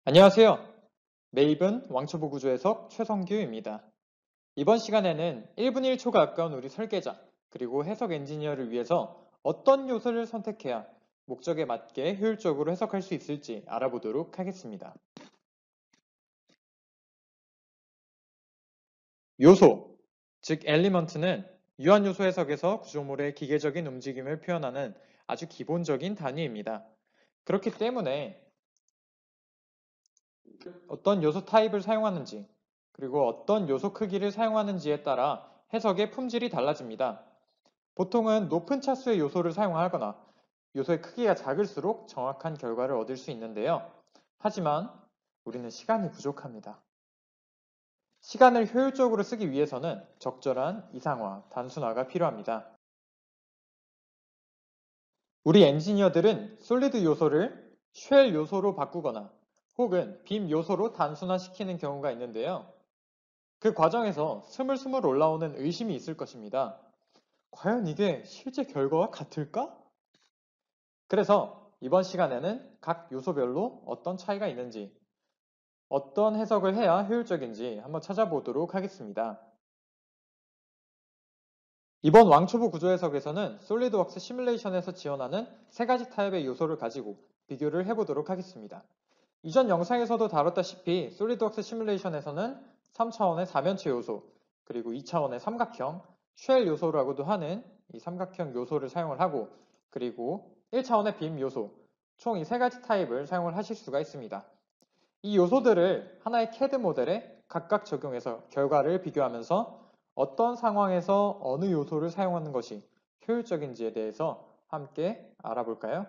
안녕하세요. 매입은 왕초보 구조 해석 최성규입니다. 이번 시간에는 1분 1초가 가까운 우리 설계자, 그리고 해석 엔지니어를 위해서 어떤 요소를 선택해야 목적에 맞게 효율적으로 해석할 수 있을지 알아보도록 하겠습니다. 요소, 즉 엘리먼트는 유한요소 해석에서 구조물의 기계적인 움직임을 표현하는 아주 기본적인 단위입니다. 그렇기 때문에 어떤 요소 타입을 사용하는지, 그리고 어떤 요소 크기를 사용하는지에 따라 해석의 품질이 달라집니다. 보통은 높은 차수의 요소를 사용하거나 요소의 크기가 작을수록 정확한 결과를 얻을 수 있는데요. 하지만 우리는 시간이 부족합니다. 시간을 효율적으로 쓰기 위해서는 적절한 이상화, 단순화가 필요합니다. 우리 엔지니어들은 솔리드 요소를 쉘 요소로 바꾸거나 혹은 빔 요소로 단순화시키는 경우가 있는데요. 그 과정에서 스물스물 올라오는 의심이 있을 것입니다. 과연 이게 실제 결과와 같을까? 그래서 이번 시간에는 각 요소별로 어떤 차이가 있는지, 어떤 해석을 해야 효율적인지 한번 찾아보도록 하겠습니다. 이번 왕초보 구조 해석에서는 솔리드웍스 시뮬레이션에서 지원하는 세 가지 타입의 요소를 가지고 비교를 해보도록 하겠습니다. 이전 영상에서도 다뤘다시피 솔리드웍스 시뮬레이션에서는 3차원의 사면체 요소, 그리고 2차원의 삼각형, 쉘 요소라고도 하는 이 삼각형 요소를 사용을 하고, 그리고 1차원의 빔 요소, 총 이 세 가지 타입을 사용을 하실 수가 있습니다. 이 요소들을 하나의 CAD 모델에 각각 적용해서 결과를 비교하면서 어떤 상황에서 어느 요소를 사용하는 것이 효율적인지에 대해서 함께 알아볼까요?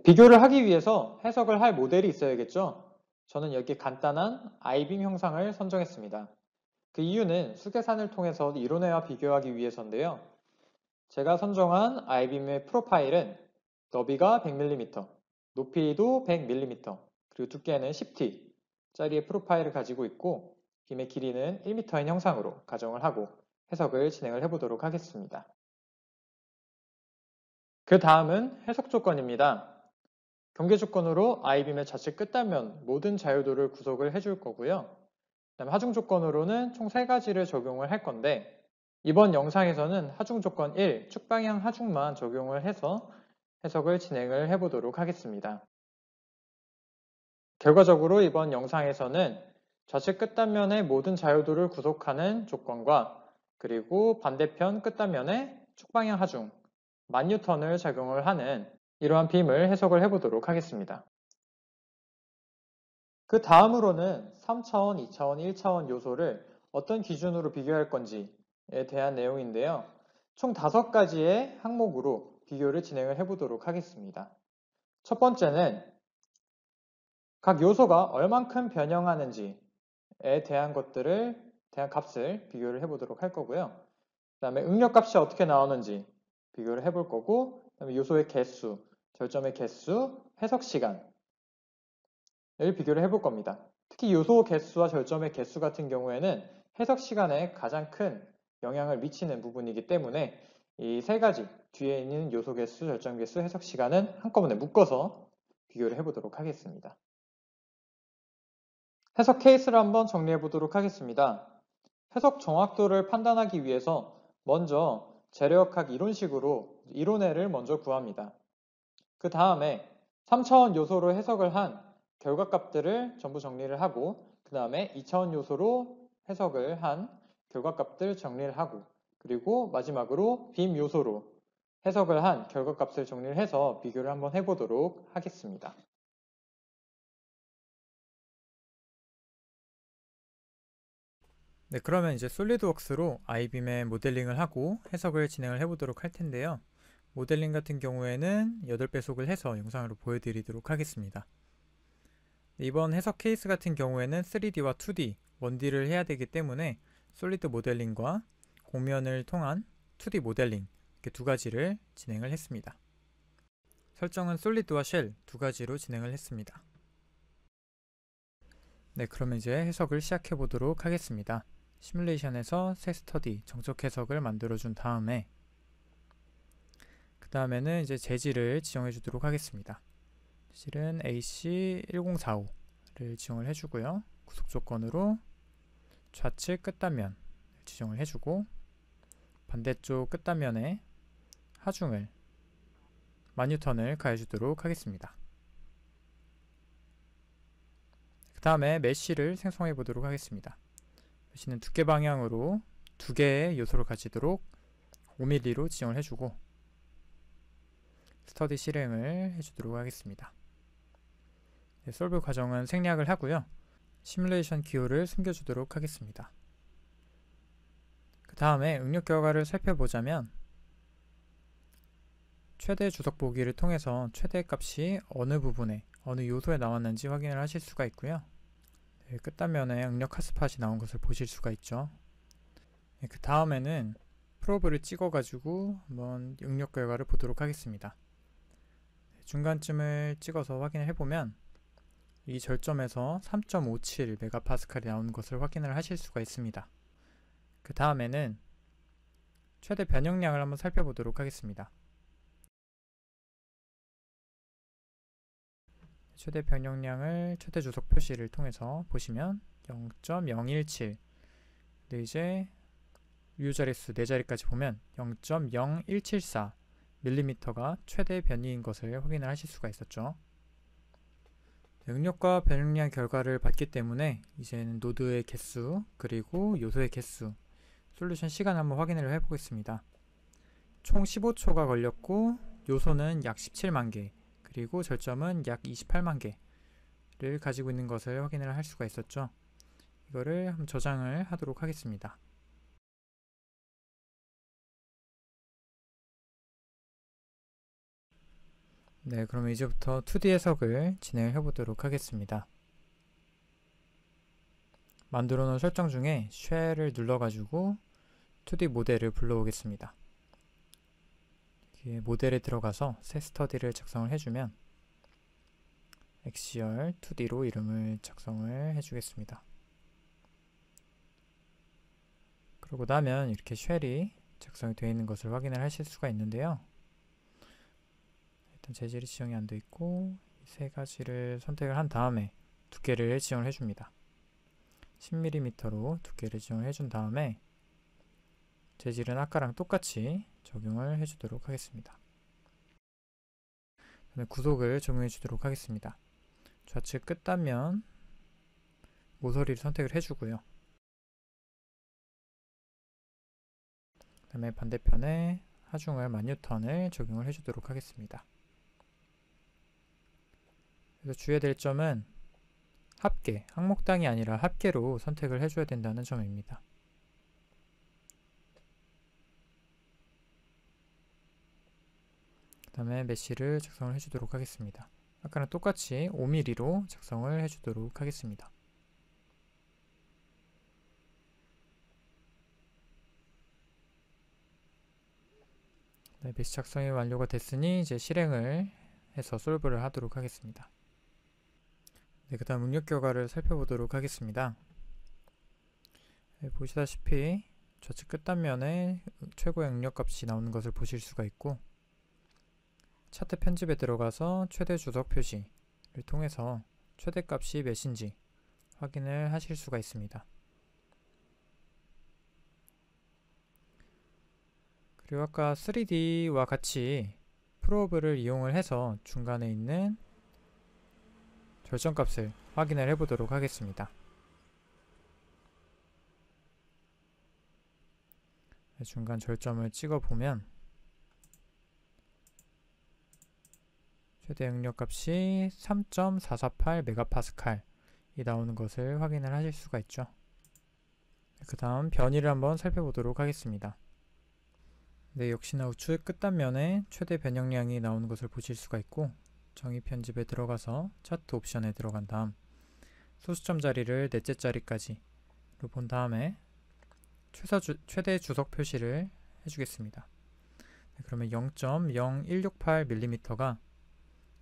비교를 하기 위해서 해석을 할 모델이 있어야겠죠? 저는 여기 간단한 아이빔 형상을 선정했습니다. 그 이유는 수계산을 통해서 이론회와 비교하기 위해서인데요. 제가 선정한 아이빔의 프로파일은 너비가 100mm, 높이도 100mm, 그리고 두께는 10T 짜리의 프로파일을 가지고 있고 빔의 길이는 1m인 형상으로 가정을 하고 해석을 진행을 해보도록 하겠습니다. 그 다음은 해석 조건입니다. 경계 조건으로 아이빔의 좌측 끝단면 모든 자유도를 구속을 해줄 거고요. 그다음 하중 조건으로는 총 3가지를 적용을 할 건데 이번 영상에서는 하중 조건 1, 축방향 하중만 적용을 해서 해석을 진행을 해보도록 하겠습니다. 결과적으로 이번 영상에서는 좌측 끝단면의 모든 자유도를 구속하는 조건과 그리고 반대편 끝단면에 축방향 하중, 10,000N을 적용을 하는 이러한 빔을 해석을 해보도록 하겠습니다. 그 다음으로는 3차원, 2차원, 1차원 요소를 어떤 기준으로 비교할 건지에 대한 내용인데요. 총 5가지의 항목으로 비교를 진행을 해보도록 하겠습니다. 첫 번째는 각 요소가 얼만큼 변형하는지에 대한 값을 비교를 해보도록 할 거고요. 그 다음에 응력값이 어떻게 나오는지 비교를 해볼 거고, 그 다음에 요소의 개수, 절점의 개수, 해석 시간을 비교를 해볼 겁니다. 특히 요소 개수와 절점의 개수 같은 경우에는 해석 시간에 가장 큰 영향을 미치는 부분이기 때문에 이 3가지 뒤에 있는 요소 개수, 절점 개수, 해석 시간은 한꺼번에 묶어서 비교를 해보도록 하겠습니다. 해석 케이스를 한번 정리해 보도록 하겠습니다. 해석 정확도를 판단하기 위해서 먼저 재료역학 이론식으로 이론회를 먼저 구합니다. 그 다음에 3차원 요소로 해석을 한 결과값들을 전부 정리를 하고 그 다음에 2차원 요소로 해석을 한 결과값들 정리를 하고 그리고 마지막으로 빔 요소로 해석을 한 결과값을 정리를 해서 비교를 한번 해보도록 하겠습니다. 네, 그러면 이제 솔리드웍스로 아이빔의 모델링을 하고 해석을 진행을 해보도록 할 텐데요. 모델링 같은 경우에는 8배속을 해서 영상으로 보여드리도록 하겠습니다. 이번 해석 케이스 같은 경우에는 3D와 2D, 1D를 해야 되기 때문에 솔리드 모델링과 공면을 통한 2D 모델링 이렇게 2가지를 진행을 했습니다. 설정은 솔리드와 쉘 2가지로 진행을 했습니다. 네, 그러면 이제 해석을 시작해 보도록 하겠습니다. 시뮬레이션에서 새 스터디 정적 해석을 만들어 준 다음에 그 다음에는 이제 재질을 지정해 주도록 하겠습니다. 재질은 AC1045를 지정을 해주고요. 구속 조건으로 좌측 끝단면 지정을 해주고 반대쪽 끝단면에 하중을 10,000N을 가해주도록 하겠습니다. 그 다음에 메쉬를 생성해 보도록 하겠습니다. 메쉬는 두께 방향으로 두 개의 요소를 가지도록 5mm로 지정을 해주고 스터디 실행을 해주도록 하겠습니다. 네, 솔브 과정은 생략을 하고요. 시뮬레이션 기호를 숨겨주도록 하겠습니다. 그 다음에 응력 결과를 살펴보자면 최대 주석 보기를 통해서 최대 값이 어느 부분에 어느 요소에 나왔는지 확인을 하실 수가 있고요. 네, 끝단면에 응력 핫스팟이 나온 것을 보실 수가 있죠. 네, 그 다음에는 프로브를 찍어 가지고 한번 응력 결과를 보도록 하겠습니다. 네, 중간쯤을 찍어서 확인을 해보면 이 절점에서 3.57 메가파스칼이 나오는 것을 확인을 하실 수가 있습니다. 그 다음에는 최대 변형량을 한번 살펴보도록 하겠습니다. 최대 변형량을 최대 주석 표시를 통해서 보시면 0.017. 근데 이제 유효 자릿수 4자리까지 보면 0.0174mm가 최대 변이인 것을 확인을 하실 수가 있었죠. 응력과 변형량 결과를 봤기 때문에 이제는 노드의 개수 그리고 요소의 개수, 솔루션 시간 한번 확인을 해보겠습니다. 총 15초가 걸렸고 요소는 약 17만 개 그리고 절점은 약 28만 개를 가지고 있는 것을 확인을 할 수가 있었죠. 이거를 한번 저장을 하도록 하겠습니다. 네, 그러면 이제부터 2D 해석을 진행해 보도록 하겠습니다. 만들어 놓은 설정 중에 쉘을 눌러가지고 2D 모델을 불러오겠습니다. 모델에 들어가서 새 스터디를 작성을 해주면 엑시얼 2D로 이름을 작성을 해주겠습니다. 그러고 나면 이렇게 쉘이 작성이 되어 있는 것을 확인을 하실 수가 있는데요. 일단 재질이 지정이 안 되어 있고 세 가지를 선택을 한 다음에 두께를 지정을 해줍니다. 10mm로 두께를 지정을 해준 다음에 재질은 아까랑 똑같이 적용을 해주도록 하겠습니다. 구속을 적용해 주도록 하겠습니다. 좌측 끝단면 모서리를 선택을 해주고요. 그 다음에 반대편에 하중을 10,000N을 적용을 해주도록 하겠습니다. 그래서 주의해야 될 점은 합계, 항목당이 아니라 합계로 선택을 해줘야 된다는 점입니다. 그 다음에 메쉬를 작성을 해주도록 하겠습니다. 아까랑 똑같이 5mm로 작성을 해주도록 하겠습니다. 네, 메쉬 작성이 완료가 됐으니 이제 실행을 해서 솔브를 하도록 하겠습니다. 네, 그 다음 응력 결과를 살펴보도록 하겠습니다. 네, 보시다시피 좌측 끝단면에 최고의 응력 값이 나오는 것을 보실 수가 있고 차트 편집에 들어가서 최대 주석 표시를 통해서 최대 값이 몇인지 확인을 하실 수가 있습니다. 그리고 아까 3D와 같이 프로브를 이용을 해서 중간에 있는 절정값을 확인을 해보도록 하겠습니다. 중간 절점을 찍어보면 최대 응력값이 3.448 메가파스칼이 나오는 것을 확인을 하실 수가 있죠. 그 다음 변이를 한번 살펴보도록 하겠습니다. 네, 역시나 우측 끝단면에 최대 변형량이 나오는 것을 보실 수가 있고 정의 편집에 들어가서 차트 옵션에 들어간 다음 소수점 자리를 넷째 자리까지로 본 다음에 최대 주석 표시를 해주겠습니다. 네, 그러면 0.0168mm가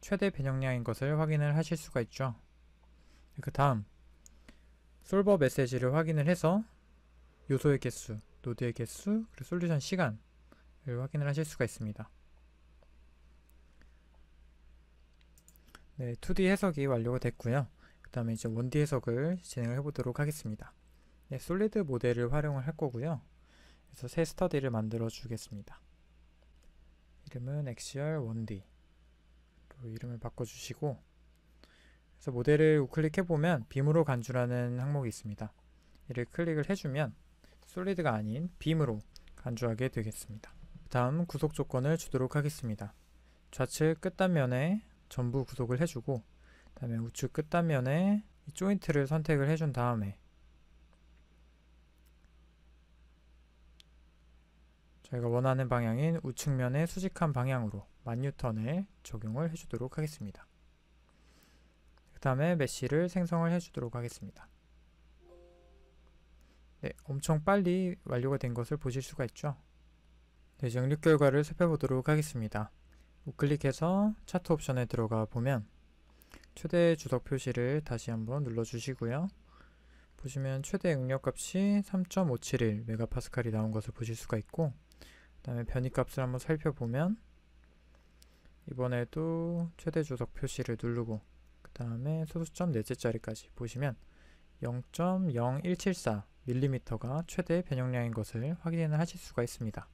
최대 변형량인 것을 확인을 하실 수가 있죠. 그 다음 솔버 메시지를 확인을 해서 요소의 개수, 노드의 개수, 그리고 솔루션 시간을 확인을 하실 수가 있습니다. 네, 2D 해석이 완료가 됐고요. 그 다음에 이제 1D 해석을 진행을 해보도록 하겠습니다. 네, 솔리드 모델을 활용을 할 거고요. 그래서 새 스터디를 만들어 주겠습니다. 이름은 Axial 1D로 이름을 바꿔주시고, 그래서 모델을 우클릭해 보면 빔으로 간주라는 항목이 있습니다. 이를 클릭을 해주면 솔리드가 아닌 빔으로 간주하게 되겠습니다. 다음 구속 조건을 주도록 하겠습니다. 좌측 끝단면에 전부 구속을 해주고, 그 다음에 우측 끝단면에 이 조인트를 선택을 해준 다음에 저희가 원하는 방향인 우측면의 수직한 방향으로 1000N을 적용을 해주도록 하겠습니다. 그 다음에 메쉬를 생성을 해주도록 하겠습니다. 네, 엄청 빨리 완료가 된 것을 보실 수가 있죠. 네, 정립 결과를 살펴보도록 하겠습니다. 우클릭해서 차트 옵션에 들어가 보면 최대 주석 표시를 다시 한번 눌러주시고요. 보시면 최대 응력값이 3.571 메가파스칼이 나온 것을 보실 수가 있고, 그 다음에 변이값을 한번 살펴보면 이번에도 최대 주석 표시를 누르고 그 다음에 소수점 넷째 자리까지 보시면 0.0174mm가 최대 변형량인 것을 확인을 하실 수가 있습니다.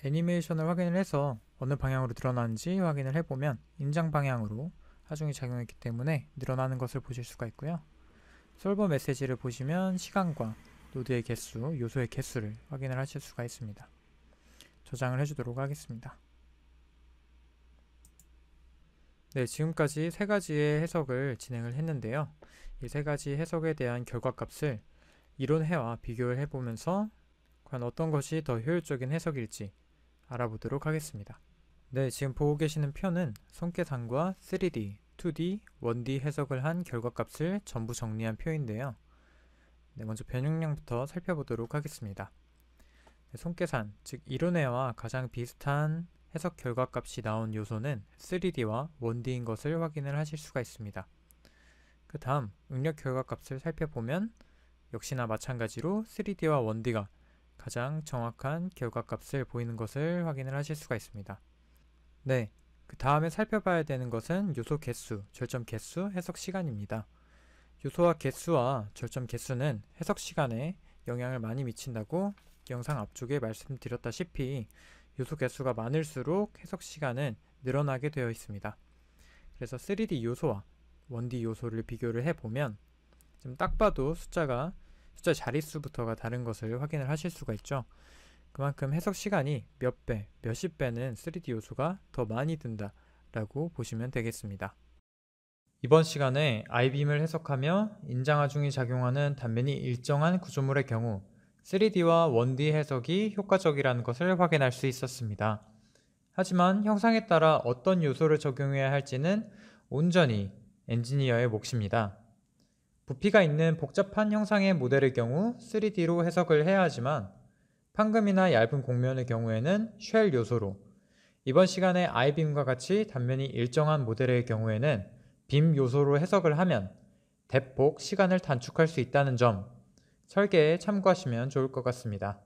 애니메이션을 확인을 해서 어느 방향으로 늘어나는지 확인을 해보면 인장 방향으로 하중이 작용했기 때문에 늘어나는 것을 보실 수가 있고요. 솔버 메시지를 보시면 시간과 노드의 개수, 요소의 개수를 확인을 하실 수가 있습니다. 저장을 해주도록 하겠습니다. 네, 지금까지 세 가지의 해석을 진행을 했는데요. 이 세 가지 해석에 대한 결과값을 이론해와 비교를 해보면서 과연 어떤 것이 더 효율적인 해석일지 알아보도록 하겠습니다. 네, 지금 보고 계시는 표는 손계산과 3D, 2D, 1D 해석을 한 결과값을 전부 정리한 표인데요. 네, 먼저 변형량부터 살펴보도록 하겠습니다. 네, 손계산, 즉 이론해와 가장 비슷한 해석 결과값이 나온 요소는 3D와 1D인 것을 확인을 하실 수가 있습니다. 그 다음 응력 결과값을 살펴보면 역시나 마찬가지로 3D와 1D가 가장 정확한 결과값을 보이는 것을 확인을 하실 수가 있습니다. 네, 그 다음에 살펴봐야 되는 것은 요소 개수, 절점 개수, 해석 시간입니다. 요소와 개수와 절점 개수는 해석 시간에 영향을 많이 미친다고 영상 앞쪽에 말씀드렸다시피 요소 개수가 많을수록 해석 시간은 늘어나게 되어 있습니다. 그래서 3D 요소와 1D 요소를 비교를 해보면 좀 딱 봐도 숫자 자릿수부터가 다른 것을 확인을 하실 수가 있죠. 그만큼 해석 시간이 몇 배, 몇십 배는 3D 요소가 더 많이 든다 라고 보시면 되겠습니다. 이번 시간에 아이빔을 해석하며 인장하중이 작용하는 단면이 일정한 구조물의 경우 3D와 1D 해석이 효과적이라는 것을 확인할 수 있었습니다. 하지만 형상에 따라 어떤 요소를 적용해야 할지는 온전히 엔지니어의 몫입니다. 부피가 있는 복잡한 형상의 모델의 경우 3D로 해석을 해야 하지만 판금이나 얇은 곡면의 경우에는 쉘 요소로, 이번 시간에 아이빔과 같이 단면이 일정한 모델의 경우에는 빔 요소로 해석을 하면 대폭 시간을 단축할 수 있다는 점 설계에 참고하시면 좋을 것 같습니다.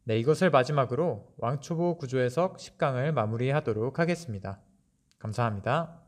네, 이것을 마지막으로 왕초보 구조 해석 10강을 마무리하도록 하겠습니다. 감사합니다.